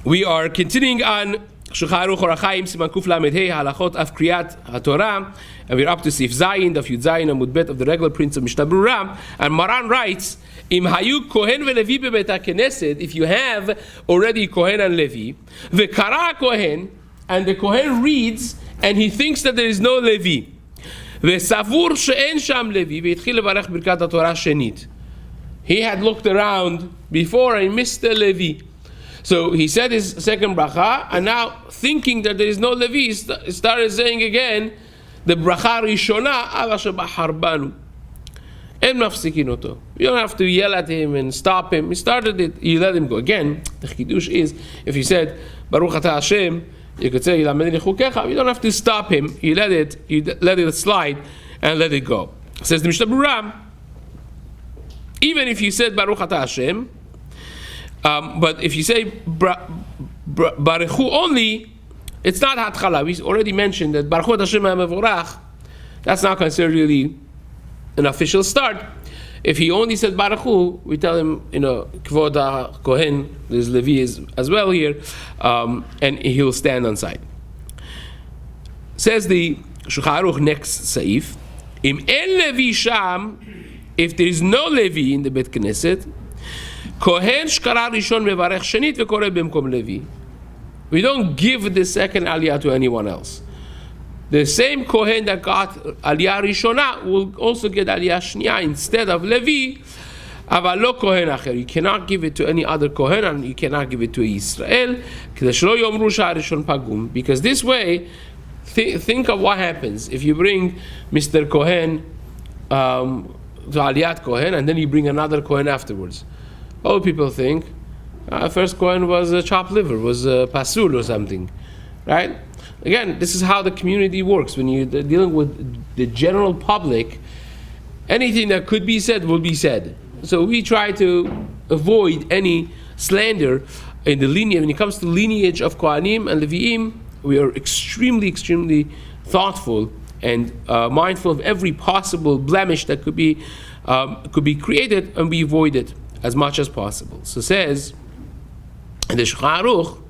We are continuing on Shulchan Aruch Orach Chaim Siman Kuf Lamed Hey Halachot of Kriyat HaTorah, and we're up to Sif Zayin, Daf Yud Zayin, Amud Bet of the regular prints of Mishnah Berura. And Maran writes, Im Hayu Kohen veLevi bebeit HaKnesset, if you have already Kohen and Levi, veKara Kohen, and the Kohen reads, and he thinks that there is no Levi, veSavur she'en sham Levi, ve'itchil levarech Birkat HaTorah shenit. He had looked around before and missed the Levi. So he said his second bracha, and now thinking that there is no Levi, he started saying again the bracha rishona ala shebahar banu. En mafsikin oto. You don't have to yell at him and stop him. He started it, you let him go. Again, the chidush is, if he said Baruch Ata Hashem, you could say Yilamedni chukecha. You don't have to stop him. You let it slide and let it go. Says the Mishnah Berura, even if you said Baruch Ata Hashem, but if you say Baruchu only, it's not Hatchala. We already mentioned that Baruch Hashem HaMevorach, that's not considered really an official start. If he only said Baruchu, we tell him, Kvod HaKohen, there's Levi as well here, and he'll stand on side. Says the Shulchan Aruch next Saif, Im en Levi sham, if there is no Levi in the Bet Knesset, Kohen shkara rishon mevarech shenit vekore b'mkom Levi. We don't give the second aliyah to anyone else. The same Kohen that got aliyah rishona will also get aliyah shniya instead of Levi. Aval lo Kohen acher. You cannot give it to any other Kohen, and you cannot give it to Yisrael. Because this way, think of what happens if you bring Mr. Kohen to aliyat Kohen, and then you bring another Kohen afterwards. All people think first Kohen was a chopped liver, was a pasul or something, right? Again, this is how the community works. When you're dealing with the general public, anything that could be said will be said. So we try to avoid any slander in the lineage. When it comes to lineage of Kohanim and Leviim, we are extremely, extremely thoughtful and mindful of every possible blemish that could be created, and we avoid it as much as possible. So says in the Shulchan Aruch,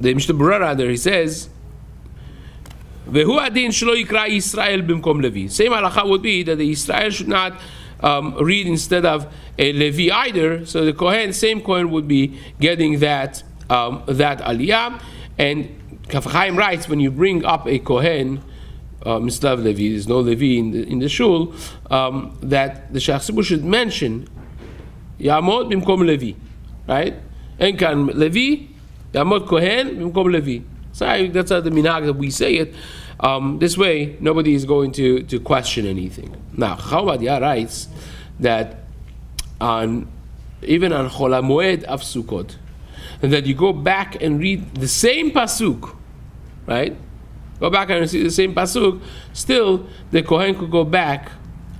the Mishnah Berura there, he says, Vehu adin shelo yikra Yisrael b'mkom Levi. Same halacha would be that the Yisrael should not read instead of a Levi either. So the same Kohen would be getting that aliyah. And Kaf Chaim writes, when you bring up a Kohen, Mislav Levi, there's no Levi in the shul, that the Shach Tzibur should mention Yamod b'mkom Levi, right? Enkan Levi, Yamod Kohen b'mkom Levi. So that's how the minhag that we say it. This way, nobody is going to question anything. Now, Chavadia writes that even on Chol HaMoed of Sukkot, and that you go back and read the same pasuk, right? Go back and see the same pasuk. Still, the Kohen could go back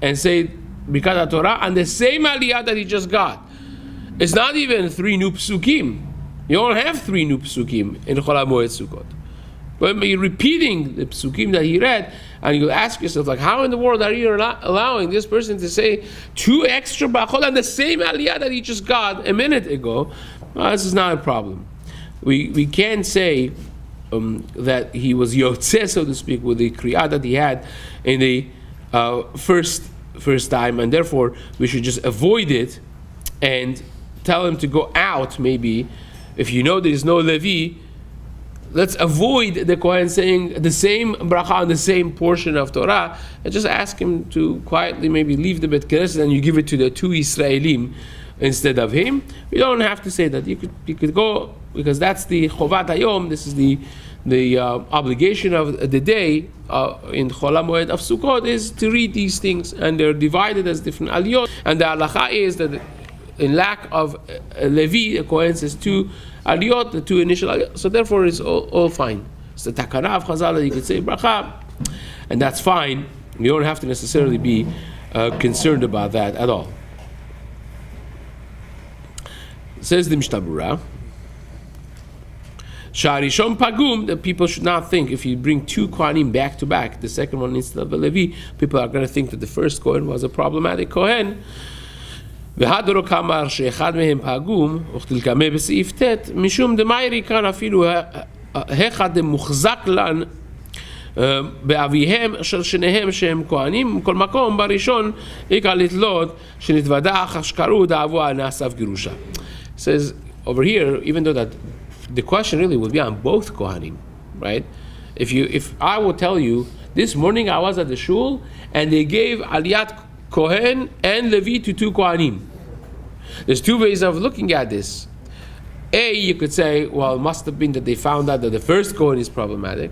and say Birkat HaTorah on the same aliyah that he just got. It's not even 3 new psukim. You don't have 3 new psukim in Chol HaMoed Sukkot. But you're repeating the psukim that he read, and you ask yourself, like, how in the world are you allowing this person to say 2 extra brachot on the same aliyah that he just got a minute ago? Well, this is not a problem. We can't say that he was yotzeh, so to speak, with the kriyah that he had in the first time, and therefore we should just avoid it and tell him to go out. Maybe if you know there is no Levi, let's avoid the Kohen saying the same bracha on the same portion of Torah, and just ask him to quietly maybe leave the Bet Knesset and you give it to the 2 Yisraelim instead of him. You don't have to say that. You could go, because that's the Chovat Hayom. This is the obligation of the day in Chol HaMoed of Sukkot, is to read these things, and they're divided as different aliyot. And the halacha is that in lack of Levi, the Kohen says 2 aliyot, the 2 initial aliyot, so therefore it's all fine. It's the takana of Chazal that you could say bracha, and that's fine. You don't have to necessarily be concerned about that at all. Says the Mishnah Berura, Sharishon Pagum, that people should not think if you bring 2 Kohanim back to back, the second one instead of a Levi, people are going to think that the first Kohen was a problematic Kohen. והדרו כאמר שאחד מהם פגום, וכתלקמה בסעיף ט', משום דמיירי כאן אפילו אחד מוחזק לן באביהם של שניהם שהם כהנים, מכל מקום בראשון עיקר לתלות שנתוודח שקראו דאבו נעשיו גירושה. Says over here, even though that the question really would be on both kohanim, right? If I would tell you, this morning I was at the shul and they gave aliyat kohen and levi to two kohanim. There's two ways of looking at this. A, you could say, well, it must have been that they found out that the first kohen is problematic,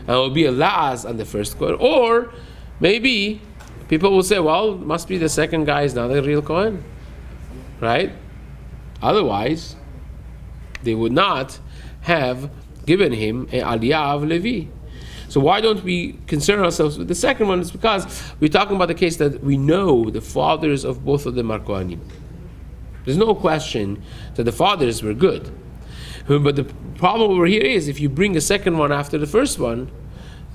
and it will be a la'az on the first kohen. Or maybe people will say, well, it must be the second guy is not a real kohen, right? Otherwise, they would not have given him an aliyah of Levi. So why don't we concern ourselves with the second one? It's because we're talking about the case that we know the fathers of both of them are kohanim. There's no question that the fathers were good. But the problem over here is if you bring a second one after the first one,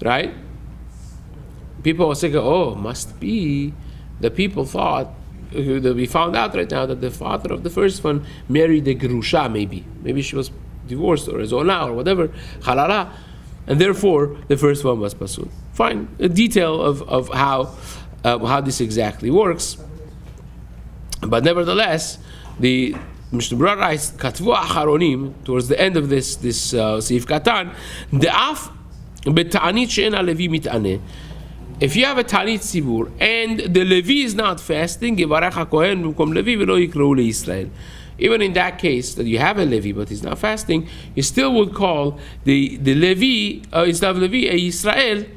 right? People will say, oh, must be the people thought that we found out right now that the father of the first one married the gerusha, maybe she was divorced or zona or whatever, halala, and therefore the first one was pasul. Fine, a detail of how this exactly works, but nevertheless, the Mishna writes katvu acharonim towards the end of this seif katan de'af beta'anit she'en levi mit'aneh. If you have a Tanit Tzibur and the Levi is not fasting, Yivarech HaKohen b'mkom Levi v'lo yikrou leYisrael. Even in that case that you have a Levi but he's not fasting, you still would call the Levi instead of Levi a Yisrael.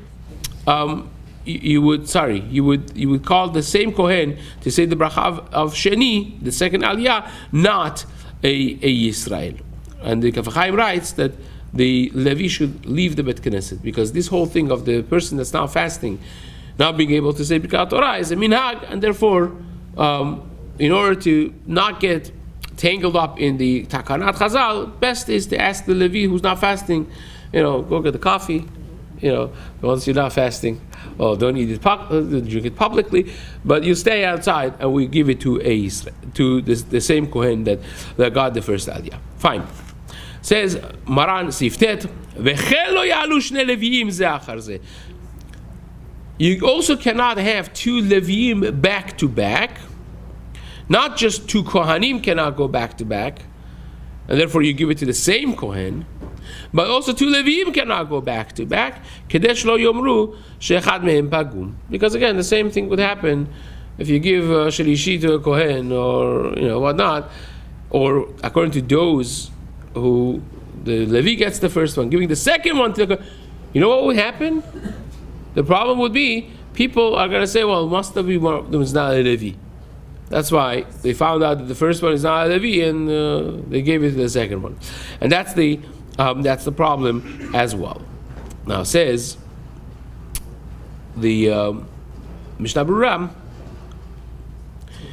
You would call the same Kohen to say the bracha of Sheni, the second Aliyah, not a Yisrael. And the Kaf HaChaim writes that the Levi should leave the Bet Knesset, because this whole thing of the person that's now fasting, not being able to say Birkat Torah is a minhag, and therefore, in order to not get tangled up in the Takanat Chazal, best is to ask the Levi who's not fasting, go get the coffee, once you're not fasting, don't eat it, drink it publicly, but you stay outside, and we give it to the same Kohen that got the first Aliyah. Fine. Says Maran Siftet, you also cannot have two Leviim back to back. Not just two Kohanim cannot go back to back, and therefore you give it to the same Kohen, but also two Leviim cannot go back to back. Kedesh lo yomru she'echad mehem pagum. Because again, the same thing would happen if you give Shalishi to a Kohen or whatnot, or according to those who the Levi gets the first one, giving the second one to the Kohen. You know what would happen? The problem would be people are going to say, well, must have been one of them is not a Levi. That's why they found out that the first one is not a Levi, and they gave it to the second one, and that's the problem as well. Now it says the Mishnah Berura.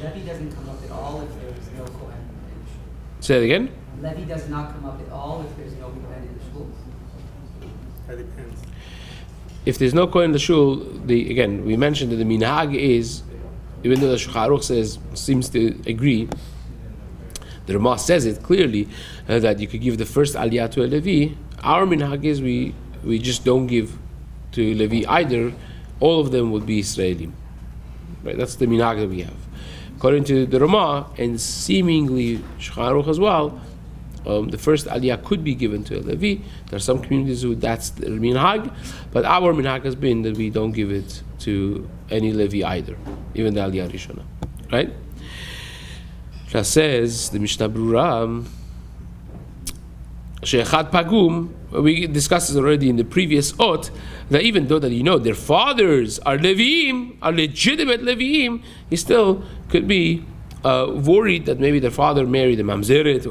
Levi doesn't come up at all if there is no Kohen. Say it again. Levi does not come up at all if there's no Kohen in the shul. That depends. If there's no Kohen in the shul, we mentioned that the minhag is, even though the Shulchan Aruch seems to agree, the Ramah says it clearly that you could give the first aliyah to a Levi. Our minhag is we just don't give to Levi either. All of them would be Yisraelim. Right? That's the minhag that we have. According to the Ramah, and seemingly Shulchan Aruch as well, the first aliyah could be given to a Levi. There are some communities who that's the minhag, but our minhag has been that we don't give it to any Levi either, even the aliyah rishona. Right? That says the Mishnah Berura, she'echad pagum. We discussed this already in the previous ot, that even though that their fathers are Leviim, are legitimate Leviim, he still could be worried that maybe their father married a mamzeret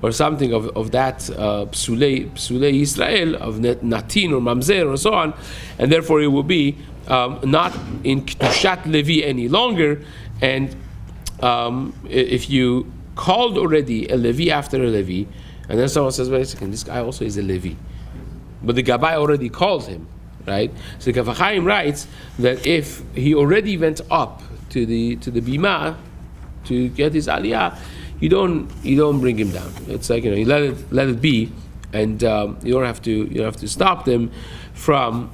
or something of that psulei Yisrael, of natin or mamzer or so on, and therefore it will be not in kedushat Levi any longer. And if you called already a Levi after a Levi, and then someone says, wait a second, this guy also is a Levi, but the Gabbai already called him, right? So the Kaf HaChaim writes that if he already went up to the bima, to get his aliyah, you don't bring him down. It's like, you let it be, and you don't have to stop them from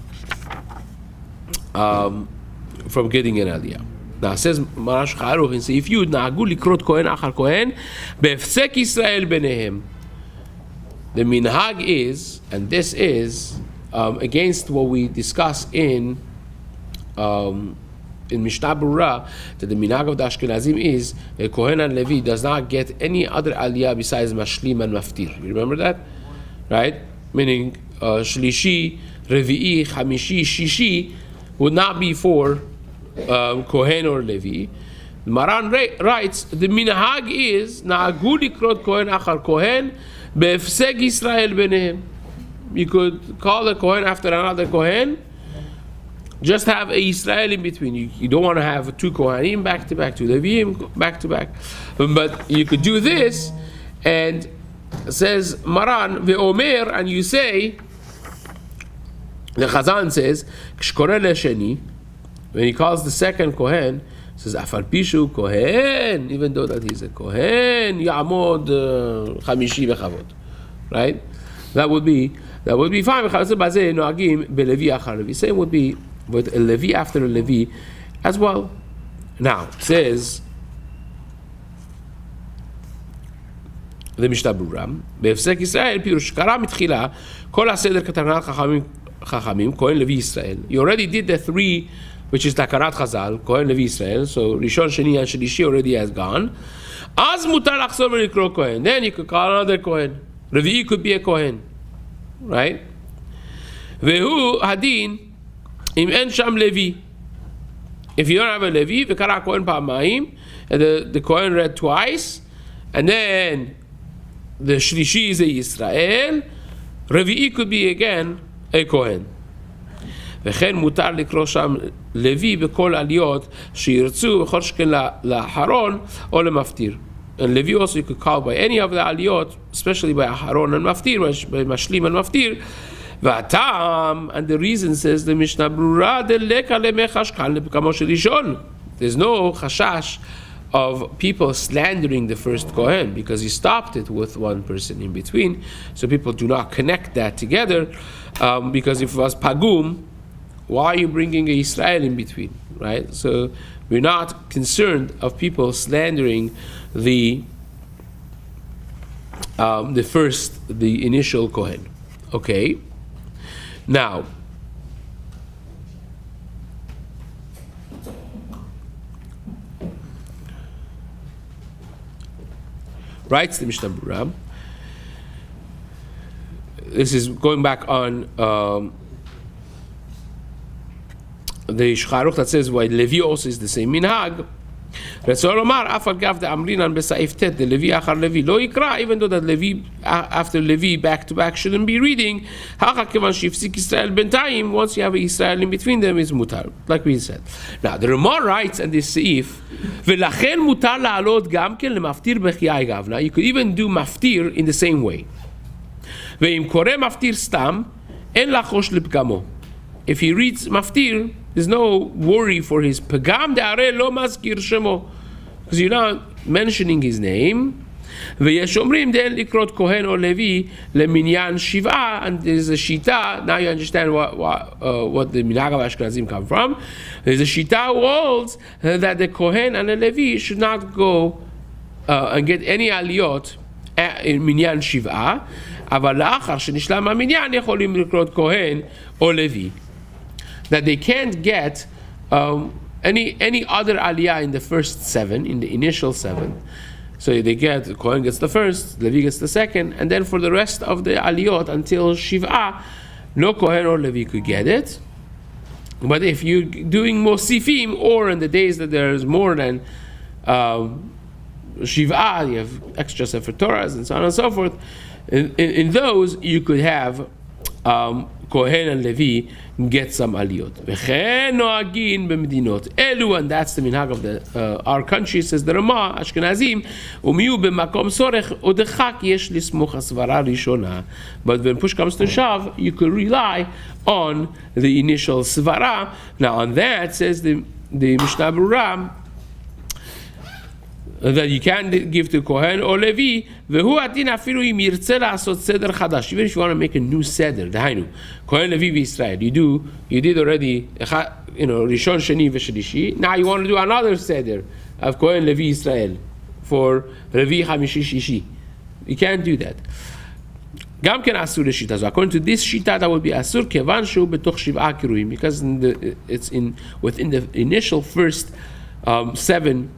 getting an aliyah. Now it says Marash Charuch in Seif Yud, Na'agu likrot kohen achar kohen be'efsek Yisrael benehem. The minhag is, and this is against what we discuss in Mishnah Berura, that the minhag of the Ashkenazim is a Kohen and Levi does not get any other aliyah besides Mashlim and Maftir. You remember that? Right? Meaning Shlishi, Revi'i, Chamishi, Shishi would not be for Kohen or Levi. Maran writes, the minhag is Na'agu likrot kohen achar kohen be'efseg Yisrael benehem. You could call a Kohen after another Kohen. Just have a Yisrael in between. You don't want to have two Kohanim back to back, two Leviim back to back. But you could do this, and it says Maran ve'omer, and you say, the Chazan says, k'shkoreh le'sheni, when he calls the second Kohen, he says afal pishu Kohen, even though that he's a Kohen, ya'amod chamishi v'chavod, right? That would be fine. Same would be with a Levi after a Levi as well. Now it says the Mishnah Berura, בהפסק ישראל פירוש קרא מתחילה כל הסדר כתקנת חכמים כהן לוי ישראל. You already did the three, which is תקנת חז"ל, כהן לוי ישראל. So ראשון, שני and שלישי already has gone. אז מותר לחזור ולקרוא כהן. Then you could call another כהן. רביעי could be a כהן, right? והוא הדין אם אין שם לוי. If you don't have a Levi, וקרא כהן פעמיים, and the Kohen read twice, and then the Shlishi is a Yisrael, Revi'i could be again a Kohen. וכן מותר לקרוא שם לוי בכל עליות שירצו, וכל שכן לאחרון או למפטיר. And Levi also you could call by any of the aliyot, especially by Aharon and Maftir, by Mashlim and Maftir. V'atam, and the reason says the Mishnah Berura, deleka lemechash kan lepkamo shelishon. There's no chashash of people slandering the first Kohen because he stopped it with one person in between, so people do not connect that together. Because if it was pagum, why are you bringing a Israel in between, right? So we're not concerned of people slandering the initial Kohen. Okay. Now, writes the Mishnah Berura. This is going back on the Shcharuch that says why Levi also is the same minhag. רצוי לומר, אף על גב דאמרינן בסעיף ט' דלוי אחר לוי לא יקרא, even though that Levi after Levi back to back shouldn't be reading, הכה כיוון שהפסיק ישראל בינתיים, once you have a Israel in between them is mutar, like we said. Now the Ramah writes in this סעיף, ולכן מותר לעלות גם כן למפטיר בחיי גבנה. You could even do maftir in the same way. ואם קורא מפטיר סתם, אין לחוש לפגמו. If he reads maftir, there's no worry for his pagam de'areh lo mazkir shemo, because you're not mentioning his name. V'yesh omrim de'en likrot kohen or levi leminyan shiv'a, and there's a shita. Now you understand what the minhag of Ashkenazim come from. There's a shita who holds that the kohen and the levi should not go and get any aliyot in minyan shiv'a. אבל לאחר שנשלם המניין יכולים לקרוא כהן או לוי. That they can't get any other aliyah in the first 7, in the initial 7. So they get, the Kohen gets the first, Levi gets the second, and then for the rest of the aliyot until Shiv'ah, no Kohen or Levi could get it. But if you're doing Mosifim, or in the days that there's more than Shiv'ah, you have extra Sefer Torahs and so on and so forth, in those you could have Kohen and Levi get some aliyot. V'chen noagin b'medinot elu, and that's the minhag of our country, says the Ramah, Ashkenazim, umiyu b'makom sorech odechak yesh lismuch asvara rishona. But when push comes to shove, you could rely on the initial svara. Now on that, says the Mishnah Berura, that you can give to Kohen or Levi. Vehu atin afilu im yirtze la'asot seder chadash. Even if you want to make a new seder, dahainu, Kohen Levi v'Yisrael, you did already, Rishon, Sheni, v'Shlishi. Now you want to do another seder of Kohen Levi Yisrael for Revi, Chamishi, Shishi. You can't do that. Gam ken asur shita. So according to this shita, that would be asur kevan shu betoch shiv'a kiruim, because it's within the initial first 7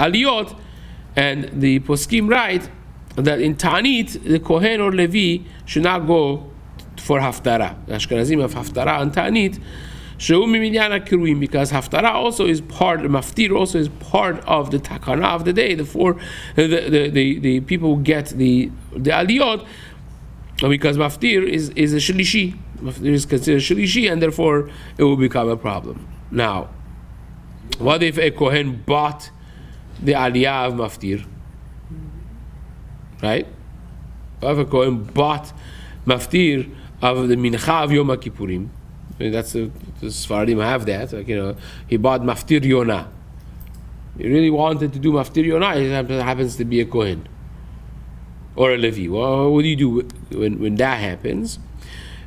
aliyot, and the poskim write that in Ta'anit the Kohen or Levi should not go for haftara. The Ashkenazim have haftara and Ta'anit, shehu miminyan kiruim, because haftara also is part, maftir also is part of the takana of the day. The people who get the aliyot, because maftir is a shlishi. Maftir is considered shlishi, and therefore it will become a problem. Now, what if a Kohen bought the aliyah of maftir? Right? What if a Kohen bought maftir of the mincha of Yom Kippurim? I mean, that's the Sfaradim have that. Like, he bought maftir Yonah. He really wanted to do maftir Yonah. He happens to be a Kohen or a Levi. Well, what do you do when that happens?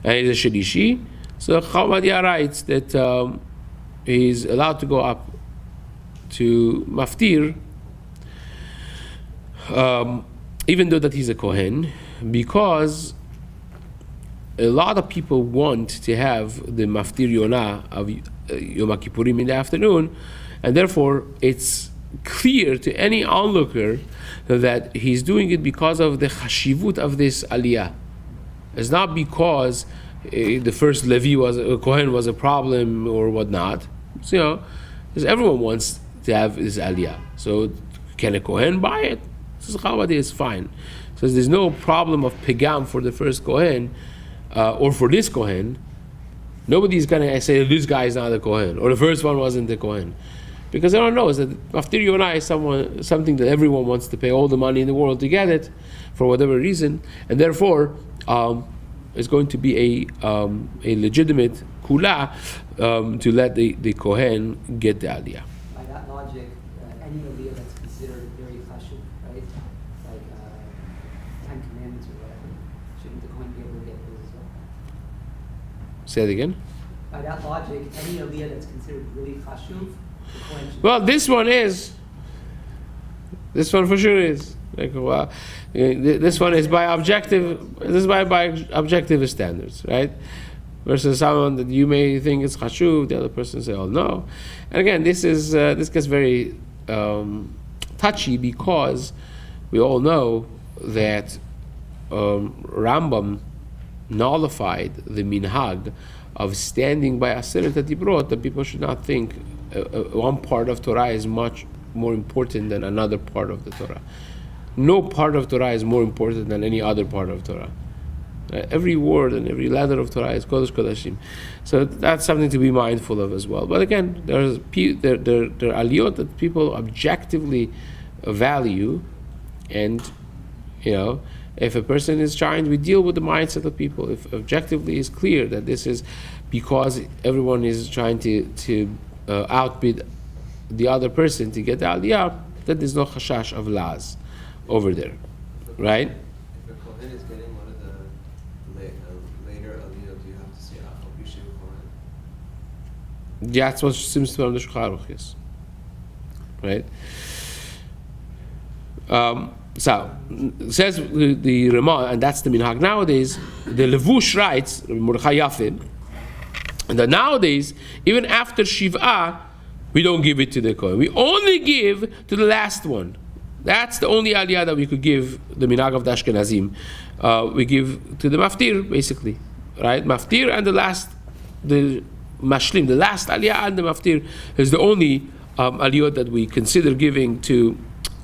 And he's a shlishi. So Chamadia writes that he's allowed to go up to maftir, even though that he's a Kohen, because a lot of people want to have the maftir Yonah of Yom Kippurim in the afternoon, and therefore it's clear to any onlooker that he's doing it because of the chashivut of this aliyah. It's not because the first Levi Kohen was a problem or whatnot. So, because everyone wants to have this aliyah. So, can a Kohen buy it? Says Chavadi is fine. Says there's no problem of pegam for the first Kohen or for this Kohen. Nobody's gonna say this guy is not a Kohen or the first one wasn't the Kohen, because everyone knows that maftir Yonah is something that everyone wants to pay all the money in the world to get it for whatever reason, and therefore it's going to be a legitimate kula to let the Kohen get the aliyah. By that logic, any aliyah that's considered very chashuv, right? Like 10 Commandments or whatever, shouldn't the Kohen be able to get those as well? Say it again. By that logic, any aliyah that's considered really chashuv, the Kohen should. Well, this one for sure is. Like, well, this one is by objective. This is by objective standards, right? Versus someone that you may think is chashuv, the other person say, "Oh no." And again, this gets very touchy, because we all know that Rambam nullified the minhag of standing by Aseret HaDibrot, that people should not think one part of Torah is much more important than another part of the Torah. No part of Torah is more important than any other part of Torah. Every word and every letter of Torah is Kodesh Kodashim. So that's something to be mindful of as well. But again, there are aliyot that people objectively value, and if a person is trying to deal with the mindset of people, if objectively is clear that this is because everyone is trying to outbid the other person to get the aliyah, then there's no chashash of laz over there, right? If a Kohen is getting one of the later aliyot, do you have to say Achal Yishiv Kohen? That's what seems to be on the Shulchan Aruch, yes. Right? So, says the Ramah, and that's the minhag nowadays, the Levush writes, Mordechai Yafin, and that nowadays, even after Shiv'ah, we don't give it to the Kohen. We only give to the last one. That's the only aliyah that we could give, the minhag of the Ashkenazim. We give to the maftir, basically. Right? Maftir and the mashlim, the last aliyah and the maftir is the only aliyah that we consider giving to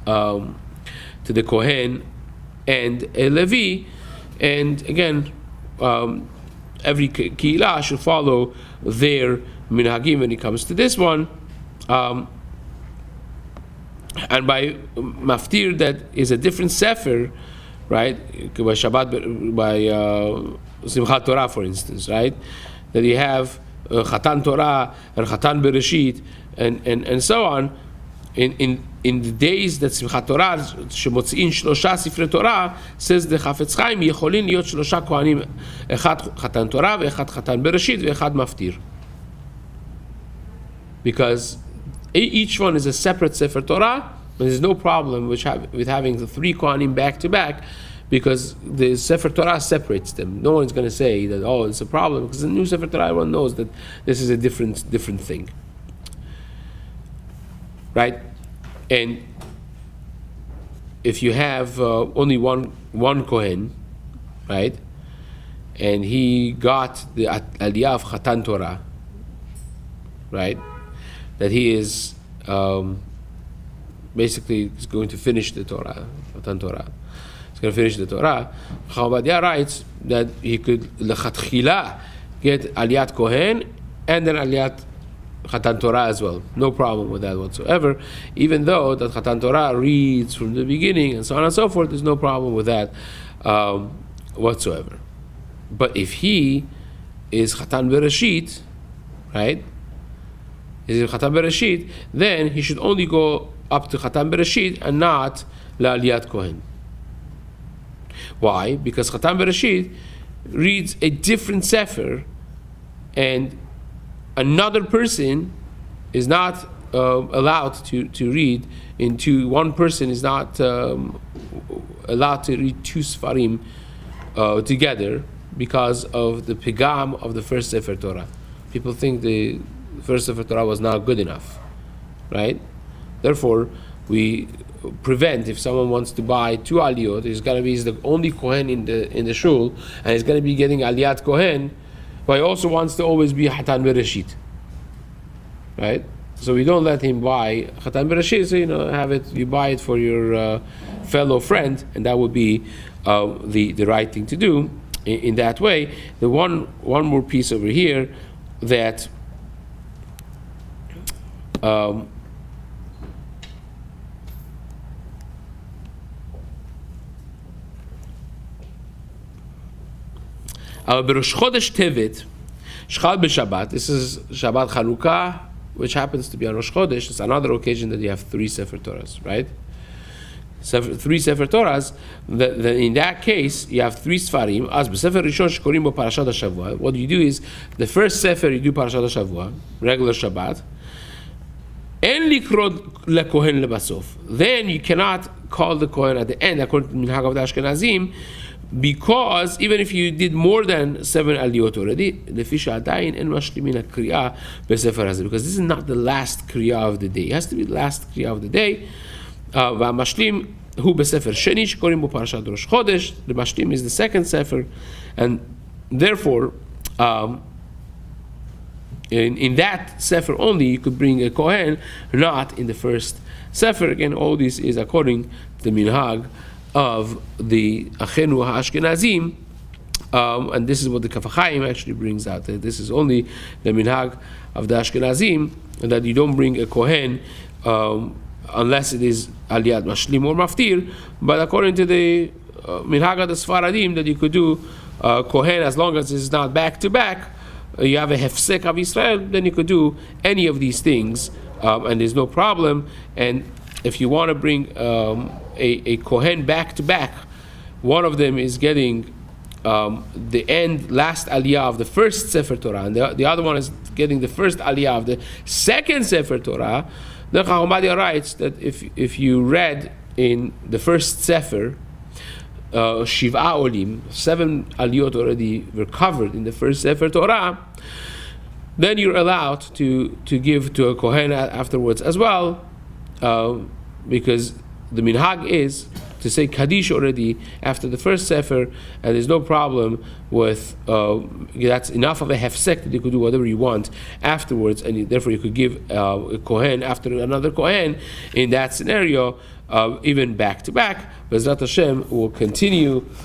the Kohen and a Levi. And again, every keilah should follow their minhagim when it comes to this one. And by maftir, that is a different sefer, right? By Shabbat, by Simchat Torah, for instance, right? That you have Chatan Torah and Chatan Bereshit and so on. In in the days that Simchat Torah, שמוציאים 3 ספרי תורה, says the חפץ חיים, יכולים להיות 3 כהנים, אחד חתן תורה, ואחד חתן בראשית, ואחד מפטיר. Because each one is a separate Sefer Torah, but there's no problem with having the 3 Kohanim back to back, because the Sefer Torah separates them. No one's going to say that, oh, it's a problem, because the new Sefer Torah, everyone knows that this is a different thing. Right? And if you have only one Kohen, right, and he got the Aliyah of Chatan Torah, right, that he is basically is going to finish the Torah, Chatan Torah. He's going to finish the Torah. Chavadia writes that he could lechatchila get Aliyat Kohen and then Aliyat Chatan Torah as well. No problem with that whatsoever. Even though that Chatan Torah reads from the beginning and so on and so forth, there's no problem with that whatsoever. But if he is Chatan Bereshit, right? Is Chatan Bereshit, then he should only go up to Chatan Bereshit and not La'aliyat Kohen. Why? Because Chatan Bereshit reads a different sefer, and another person is not allowed to read into one person is not allowed to read 2 Sfarim together because of the pigam of the first Sefer Torah. People think the first Sefer Torah was not good enough, right? Therefore, we prevent, if someone wants to buy 2 aliyot, he's the only Kohen in the shul, and he's going to be getting Aliyat Kohen, but he also wants to always be Chatan Bereshit, right? So we don't let him buy Chatan Bereshit, so you buy it for your fellow friend, and that would be the right thing to do in that way. The one more piece over here that Berosh Chodesh Tevet, Shchal b'Shabbat. This is Shabbat Chanukah, which happens to be on Rosh Chodesh. It's another occasion that you have 3 Sefer Torahs, right? 3 Sefer Torahs. In that case, you have 3 Sfarim. As b'Sefer Rishon shekorim bo Parashat HaShavua. What you do is the first Sefer you do Parashat HaShavua, regular Shabbat. En likrod lekohen lebasof. Then you cannot call the Kohen at the end, according to Minhag of the Ashkenazim, because even if you did more than 7 aliyot already, because this is not the last kriya of the day. It has to be the last kriya of the day. והמשלים הוא בספר שני שקוראים בו פרשת ראש חודש. The mashlim is the second sefer, and therefore in that sefer only you could bring a kohen, not in the first sefer. Again, all this is according to the minhag of the Achenu HaAshkenazim, and this is what the Kaf HaChaim actually brings out. This is only the minhag of the Ashkenazim, that you don't bring a kohen unless it is aliyat mashlim or maftir. But according to the minhag of the Sfaradim, that you could do kohen as long as it's not back to back. You have a hefsek of Yisrael, then you could do any of these things, and there's no problem. And if you want to bring a kohen back to back, one of them is getting the last aliyah of the first Sefer Torah, and the other one is getting the first aliyah of the second Sefer Torah. Then Chacham Ovadia writes that if you read in the first Sefer, Shiva Olim, 7 aliyot already were covered in the first Sefer Torah, then you're allowed to give to a kohen afterwards as well, because the minhag is to say Kaddish already after the first Sefer, and there's no problem with that's enough of a hefsek that you could do whatever you want afterwards, and therefore you could give a kohen after another kohen in that scenario, even back to back. Bezrat Hashem will continue